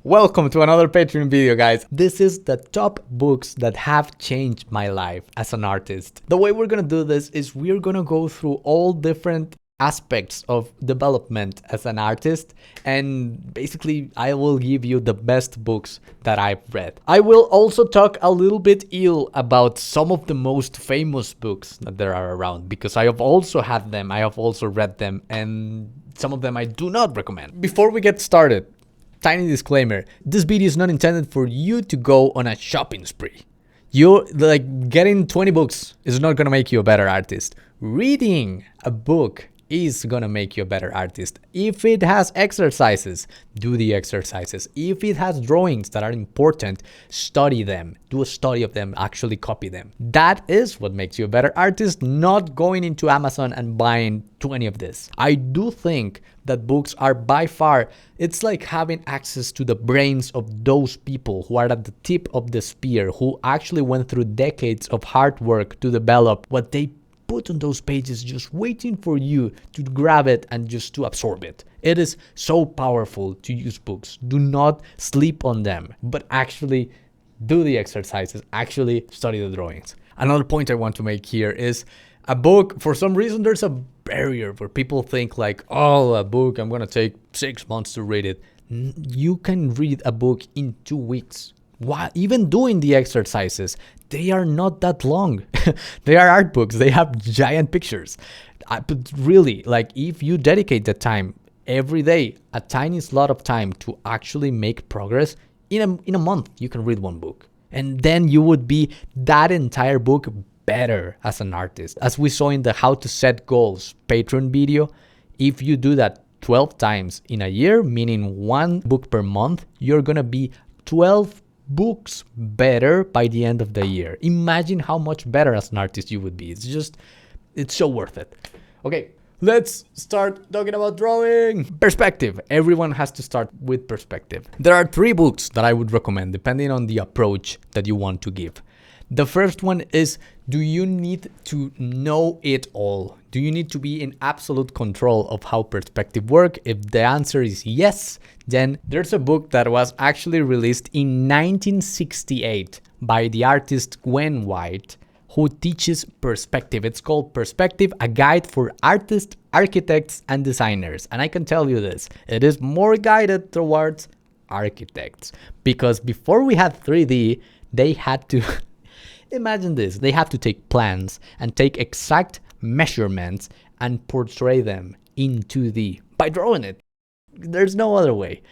Welcome to another Patreon video, guys. This is the top books that have changed my life as an artist. The way we're gonna do this is we're gonna go through all different aspects of development as an artist, and basically I will give you the best books that I've read. I will also talk a little bit about some of the most famous books that there are around, because I have also had them, I have also read them, and some of them I do not recommend. Before we get started, tiny disclaimer, this video is not intended for you to go on a shopping spree. Getting 20 books is not gonna make you a better artist. Reading a book is gonna make you a better artist. If it has exercises, do the exercises. If it has drawings that are important, study them. Do a study of them, actually copy them. That is what makes you a better artist, not going into Amazon and buying 20 of this. I do think that books are by far, it's like having access to the brains of those people who are at the tip of the spear, who actually went through decades of hard work to develop what they put on those pages, just waiting for you to grab it and just to absorb it. It is so powerful to use books. Do not sleep on them, but actually do the exercises, actually study the drawings. Another point I want to make here is a book, for some reason, there's a barrier where people think like, oh, a book, I'm gonna take 6 months to read it. You can read a book in 2 weeks. Why? Even doing the exercises, they are not that long. They are art books. They have giant pictures. But really, like, if you dedicate the time every day, a tiny slot of time to actually make progress, in a month, you can read one book. And then you would be that entire book better as an artist. As we saw in the How to Set Goals Patreon video, if you do that 12 times in a year, meaning 1 book per month, you're gonna be 12 books better by the end of the year. Imagine how much better as an artist you would be. It's so worth it. Okay, let's start talking about drawing. Perspective. Everyone has to start with perspective. There are 3 books that I would recommend depending on the approach that you want to give. The first one is, do you need to know it all? Do you need to be in absolute control of how perspective work? If the answer is yes, then there's a book that was actually released in 1968 by the artist Gwen White, who teaches perspective. It's called Perspective, a guide for artists, architects, and designers. And I can tell you this, it is more guided towards architects, because before we had 3D, they had to imagine this, they have to take plans and take exact measurements and portray them in 2D by drawing it. There's no other way.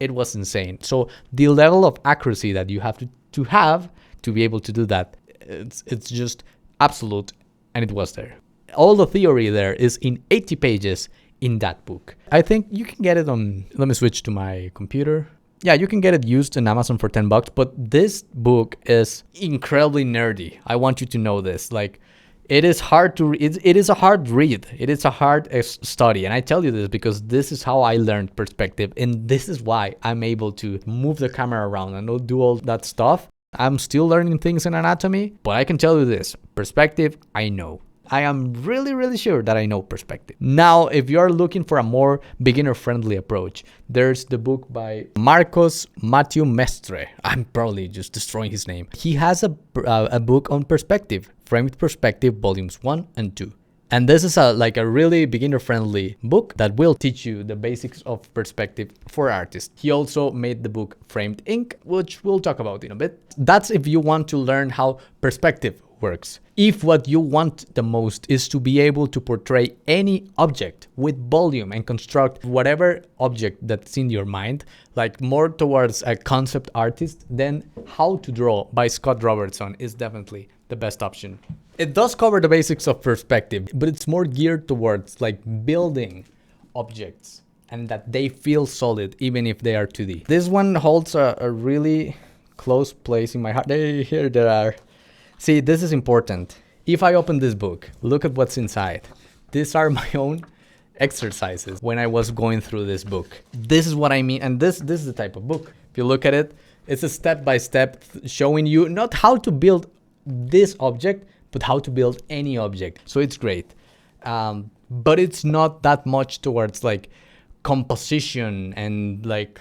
It was insane. So the level of accuracy that you have to have to be able to do that, it's just absolute, and it was there. All the theory there is in 80 pages in that book. I think you can get it on, let me switch to my computer. Yeah, you can get it used in Amazon for $10, but this book is incredibly nerdy. I want you to know this. Like, it is hard to read. It is a hard read. It is a hard study. And I tell you this because this is how I learned perspective. And this is why I'm able to move the camera around and do all that stuff. I'm still learning things in anatomy, but I can tell you this, perspective, I know. I am really, really sure that I know perspective. Now, if you're looking for a more beginner-friendly approach, there's the book by Marcos Matthew Mestre. I'm probably just destroying his name. He has a book on perspective, Framed Perspective, volumes 1 and 2. And this is a really beginner-friendly book that will teach you the basics of perspective for artists. He also made the book Framed Ink, which we'll talk about in a bit. That's if you want to learn how perspective works. If what you want the most is to be able to portray any object with volume and construct whatever object that's in your mind, like more towards a concept artist, then How to Draw by Scott Robertson is definitely the best option. It does cover the basics of perspective, but it's more geared towards like building objects and that they feel solid even if they are 2D. This one holds a really close place in my heart. Here there are. See, this is important. If I open this book, look at what's inside. These are my own exercises when I was going through this book. This is what I mean, and this is the type of book. If you look at it, it's a step-by-step showing you not how to build this object, but how to build any object. So it's great. But it's not that much towards like composition and like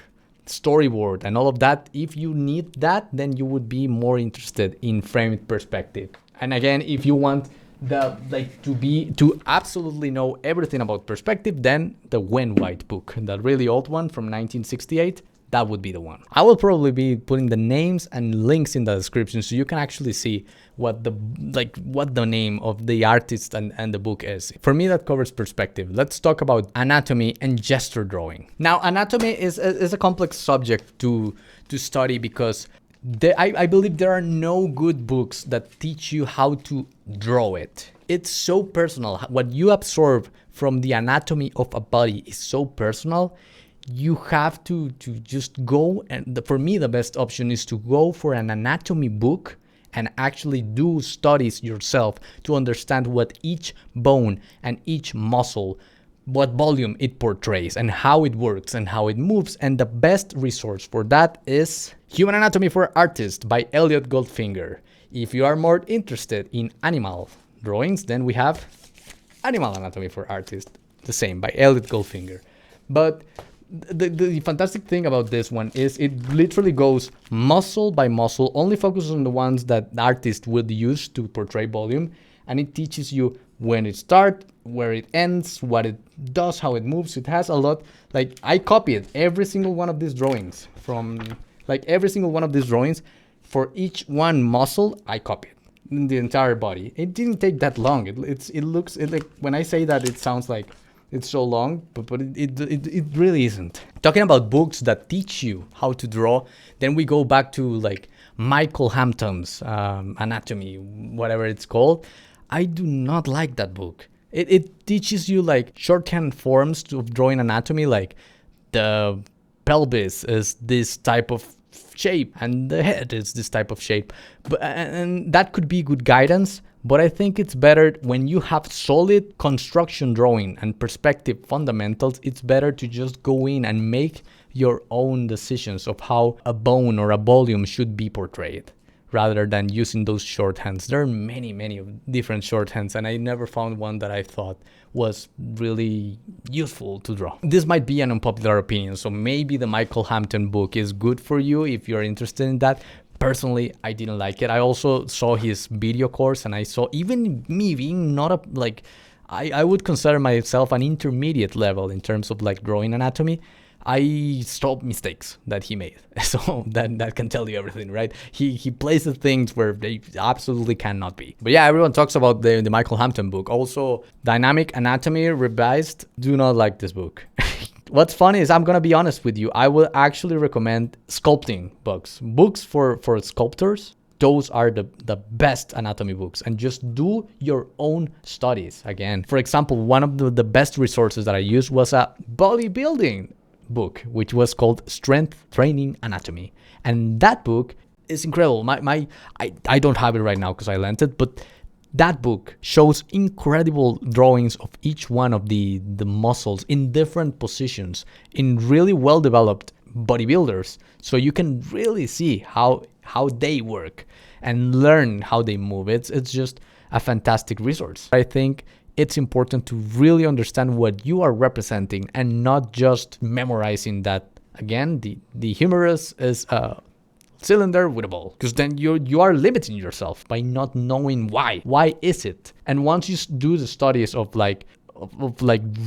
storyboard and all of that, if you need that, then you would be more interested in framed perspective. And again, if you want to absolutely know everything about perspective, then the Wen White book, the really old one from 1968, that would be the one. I will probably be putting the names and links in the description so you can actually see what the name of the artist and the book is. For me, that covers perspective. Let's talk about anatomy and gesture drawing. Now, anatomy is a complex subject to study because I believe there are no good books that teach you how to draw it. It's so personal. What you absorb from the anatomy of a body is so personal. You have to just go, and for me the best option is to go for an anatomy book and actually do studies yourself to understand what each bone and each muscle, what volume it portrays and how it works and how it moves. And the best resource for that is Human Anatomy for Artists by Elliot Goldfinger. If you are more interested in animal drawings, then we have Animal Anatomy for Artists, the same, by Elliot Goldfinger. But the fantastic thing about this one is it literally goes muscle by muscle, only focuses on the ones that the artist would use to portray volume, and it teaches you when it starts, where it ends, what it does, how it moves. It has a lot. Like, I copied every single one of these drawings for each one muscle. I copied in the entire body. It didn't take that long. It looks like, when I say that, it sounds like it's so long, but it really isn't. Talking about books that teach you how to draw, then we go back to like Michael Hampton's Anatomy, whatever it's called. I do not like that book. It teaches you like shorthand forms of drawing anatomy, like the pelvis is this type of shape and the head is this type of shape. And that could be good guidance, but I think it's better when you have solid construction drawing and perspective fundamentals. It's better to just go in and make your own decisions of how a bone or a volume should be portrayed, rather than using those shorthands. There are many different shorthands, and I never found one that I thought was really useful to draw. This might be an unpopular opinion, so maybe the Michael Hampton book is good for you if you're interested in that. Personally, I didn't like it. I also saw his video course, and I saw, even me being not I would consider myself an intermediate level in terms of like drawing anatomy. I saw mistakes that he made, so that can tell you everything, right? He places things where they absolutely cannot be. But yeah, everyone talks about the Michael Hampton book. Also, Dynamic Anatomy Revised. Do not like this book. What's funny is, I'm gonna be honest with you, I will actually recommend sculpting books for sculptors. Those are the best anatomy books, and just do your own studies. Again, for example, one of the best resources that I used was a bodybuilding book, which was called Strength Training Anatomy, and that book is incredible. I don't have it right now because I lent it, but that book shows incredible drawings of each one of the muscles in different positions in really well developed bodybuilders, so you can really see how they work and learn how they move. It's just a fantastic resource. I think it's important to really understand what you are representing and not just memorizing that. Again, the humerus is a cylinder with a ball, because then you are limiting yourself by not knowing why is it. And once you do the studies of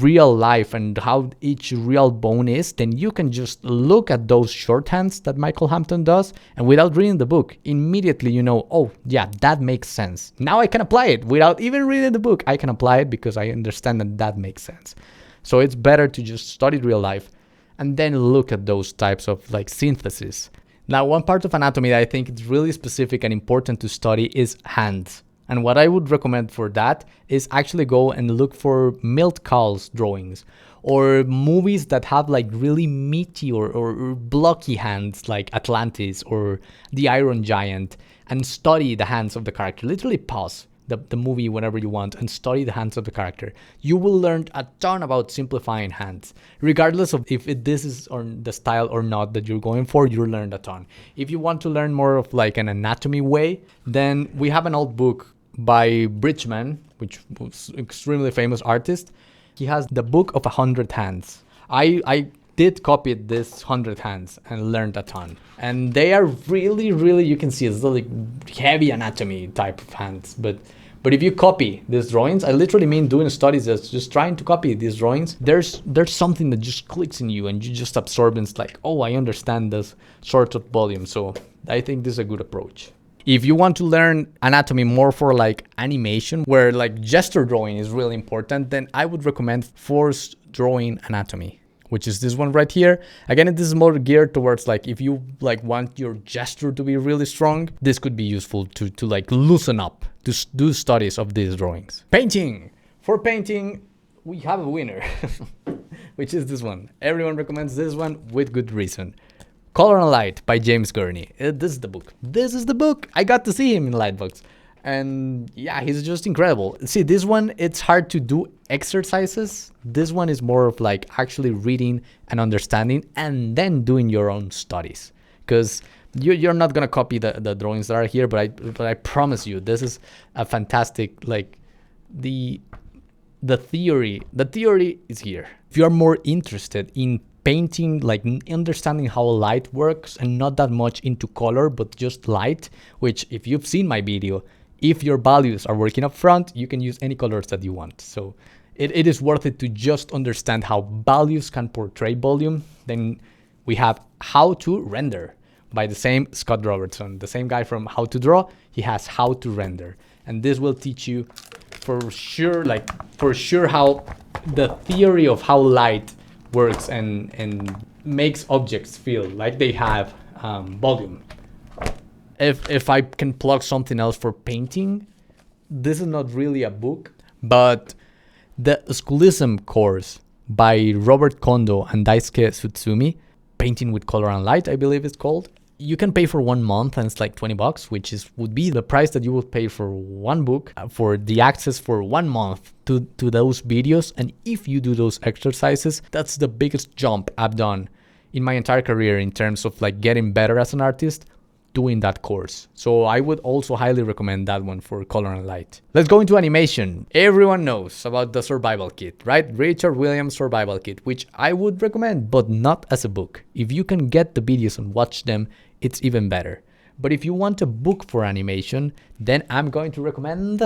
real life and how each real bone is, then you can just look at those shorthands that Michael Hampton does, and without reading the book, immediately you know, oh yeah, that makes sense. Now I can apply it without even reading the book. I can apply it because I understand that makes sense. So it's better to just study real life and then look at those types of like synthesis. Now, one part of anatomy that I think is really specific and important to study is hands. And what I would recommend for that is actually go and look for Milt Kahl's drawings, or movies that have like really meaty or blocky hands, like Atlantis or The Iron Giant, and study the hands of the character. Literally pause the movie whenever you want and study the hands of the character. You will learn a ton about simplifying hands. Regardless of if this is the style or not that you're going for, you'll learn a ton. If you want to learn more of like an anatomy way, then we have an old book by Bridgman, which was extremely famous artist. He has the Book of 100 Hands. I did copy this 100 hands and learned a ton. And they are really, really, you can see it's like heavy anatomy type of hands. But if you copy these drawings, I literally mean doing studies that's just trying to copy these drawings, there's something that just clicks in you and you just absorb, and it's like, oh, I understand this sort of volume. So I think this is a good approach. If you want to learn anatomy more for like animation, where like gesture drawing is really important, then I would recommend Force Drawing Anatomy, which is this one right here. Again, this is more geared towards like if you like want your gesture to be really strong, this could be useful to like loosen up, to do studies of these drawings. Painting. For painting, we have a winner, which is this one. Everyone recommends this one with good reason. Color and Light by James Gurney. This is the book. This is the book. I got to see him in Lightbox. And yeah, he's just incredible. See, this one, it's hard to do exercises. This one is more of like actually reading and understanding and then doing your own studies. Because you're not going to copy the drawings that are here, but I promise you, this is a fantastic, like, the theory is here. If you're more interested in painting, like understanding how light works and not that much into color, but just light, which if you've seen my video, if your values are working up front, you can use any colors that you want. So it is worth it to just understand how values can portray volume. Then we have How to Render by the same Scott Robertson, the same guy from How to Draw. He has How to Render. And this will teach you for sure how the theory of how light works and makes objects feel like they have volume. If I can plug something else for painting, this is not really a book, but the Schoolism course by Robert Kondo and Daisuke Tsutsumi, Painting with Color and Light, I believe it's called. You can pay for 1 month and it's like $20, which would be the price that you would pay for one book, for the access for 1 month to those videos. And if you do those exercises, that's the biggest jump I've done in my entire career in terms of like getting better as an artist, doing that course. So I would also highly recommend that one for Color and Light. Let's go into animation. Everyone knows about the Survival Kit, right? Richard Williams Survival Kit, which I would recommend, but not as a book. If you can get the videos and watch them, it's even better. But if you want a book for animation, then I'm going to recommend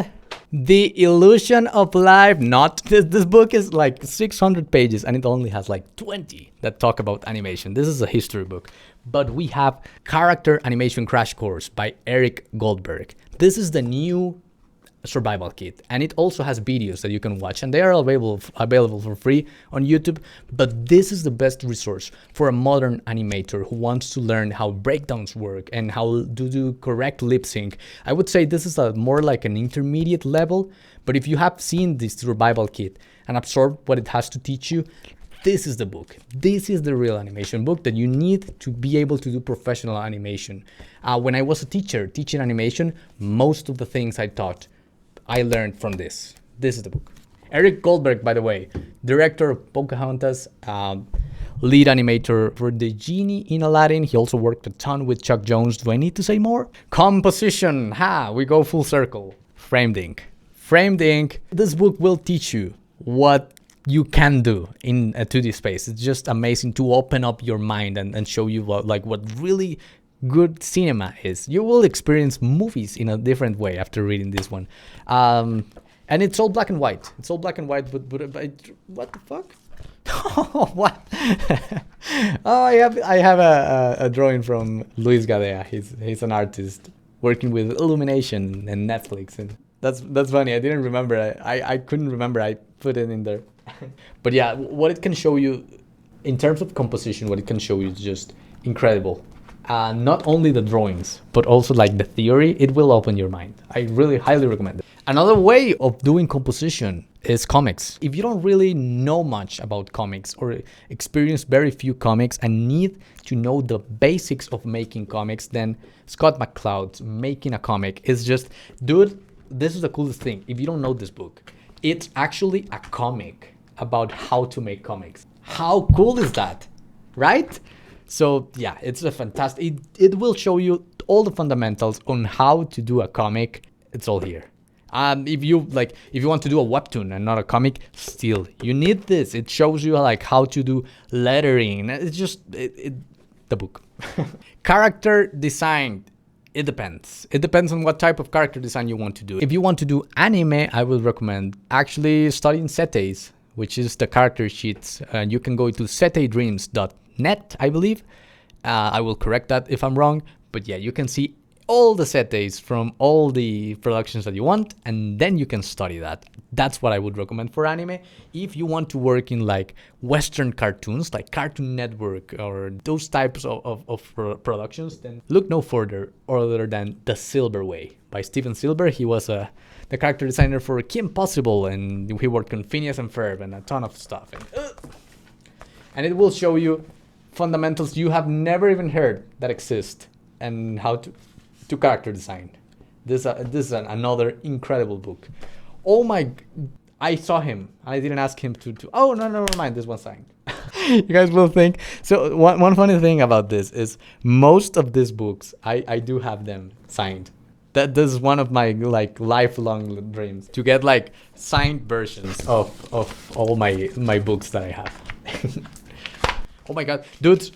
The Illusion of Life. This book is like 600 pages and it only has like 20 that talk about animation. This is a history book. But we have Character Animation Crash Course by Eric Goldberg. This is the new survival kit, and it also has videos that you can watch, and they are available for free on YouTube. But this is the best resource for a modern animator who wants to learn how breakdowns work and how to do correct lip sync. I would say this is more like an intermediate level, but if you have seen this survival kit and absorbed what it has to teach you, this is the book. This is the real animation book that you need to be able to do professional animation. When I was a teacher teaching animation, most of the things I taught, I learned from this. This is the book. Eric Goldberg, by the way, director of Pocahontas, lead animator for the genie in Aladdin. He also worked a ton with Chuck Jones. Do I need to say more? Composition. We go full circle. Framed ink. Framed ink. This book will teach you what you can do in a 2D space. It's just amazing to open up your mind and show you what really good cinema is. You will experience movies in a different way after reading this one. And it's all black and white. It's all black and white, but what the fuck? What? I have a drawing from Luis Gadea. He's an artist working with Illumination and Netflix, and that's funny. I didn't remember. I couldn't remember. I put it in there. But yeah, what it can show you in terms of composition, what it can show you is just incredible. Not only the drawings, but also like the theory. It will open your mind. I really highly recommend it. Another way of doing composition is comics. If you don't really know much about comics or experience very few comics and need to know the basics of making comics, then Scott McCloud's Making a Comic is just, dude, this is the coolest thing. If you don't know this book, it's actually a comic about how to make comics. How cool is that, right? So yeah, it's a fantastic, it will show you all the fundamentals on how to do a comic. It's all here. If you want to do a webtoon and not a comic, still you need this. It shows you like how to do lettering. It's just the book. Character design. It depends. It depends on what type of character design you want to do. If you want to do anime, I will recommend actually studying seteis, which is the character sheets. You can go to seteidreams.net, I believe. I will correct that if I'm wrong. But yeah, you can see all the seteis from all the productions that you want, and then you can study that. That's what I would recommend for anime. If you want to work in like Western cartoons, like Cartoon Network or those types of productions, then look no further other than The Silver Way by Steven Silver. He was the character designer for Kim Possible, and he worked on Phineas and Ferb and a ton of stuff. And it will show you fundamentals you have never even heard that exist, and how to character design. This is another incredible book. Oh my, I saw him. I didn't ask him to oh, no, never mind. This one's signed. You guys will think. So one funny thing about this is most of these books, I do have them signed. This is one of my like lifelong dreams, to get like signed versions of all my books that I have. Oh my god, dudes,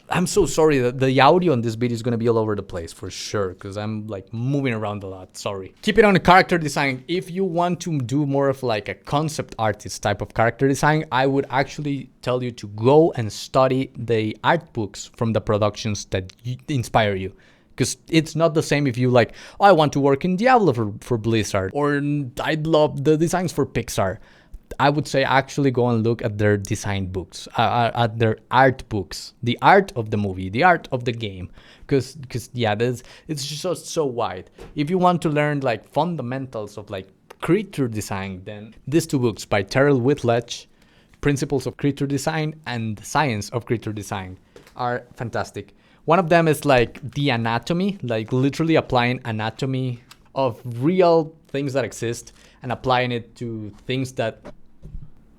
I'm so sorry that the audio on this video is gonna be all over the place for sure, because I'm like moving around a lot, sorry. Keep it on the character design. If you want to do more of like a concept artist type of character design, I would actually tell you to go and study the art books from the productions that inspire you. Because it's not the same if you like, oh, I want to work in Diablo for Blizzard, or I love the designs for Pixar. I would say actually go and look at their design books, at their art books, the art of the movie, the art of the game, because yeah, it's just so wide. If you want to learn like fundamentals of like creature design, then these two books by Terrell Whitledge, Principles of Creature Design and Science of Creature Design, are fantastic. One of them is like the anatomy, like literally applying anatomy of real things that exist and applying it to things that,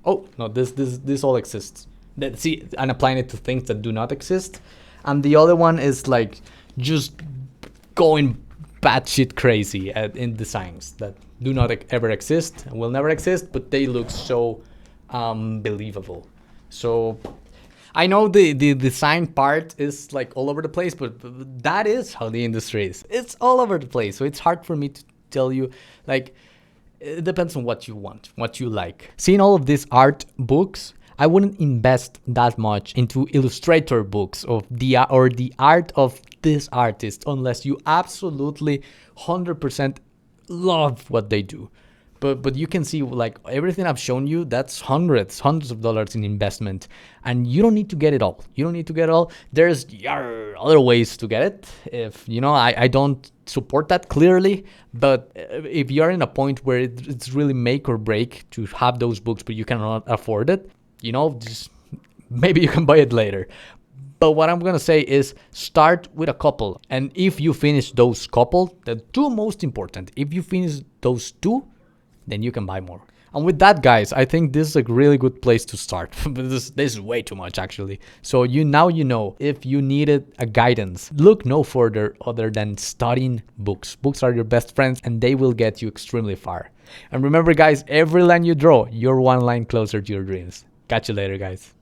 oh no, this all exists. See, and applying it to things that do not exist. And the other one is like just going batshit crazy in designs that do not ever exist and will never exist, but they look so believable. So I know the design part is like all over the place, but that is how the industry is. It's all over the place. So it's hard for me to tell you, like, it depends on what you want, what you like. Seeing all of these art books, I wouldn't invest that much into Illustrator books of the art of this artist unless you absolutely 100% love what they do. But you can see like everything I've shown you, that's hundreds of dollars in investment, and you don't need to get it all. You don't need to get it all. There's other ways to get it. If you know, I don't support that clearly, but if you're in a point where it's really make or break to have those books, but you cannot afford it, you know, just maybe you can buy it later. But what I'm gonna say is start with a couple, and if you finish those couple, the two most important, if you finish those two, then you can buy more. And with that, guys, I think this is a really good place to start. But this is way too much, actually. So now you know, if you needed a guidance, look no further other than studying books. Books are your best friends, and they will get you extremely far. And remember, guys, every line you draw, you're one line closer to your dreams. Catch you later, guys.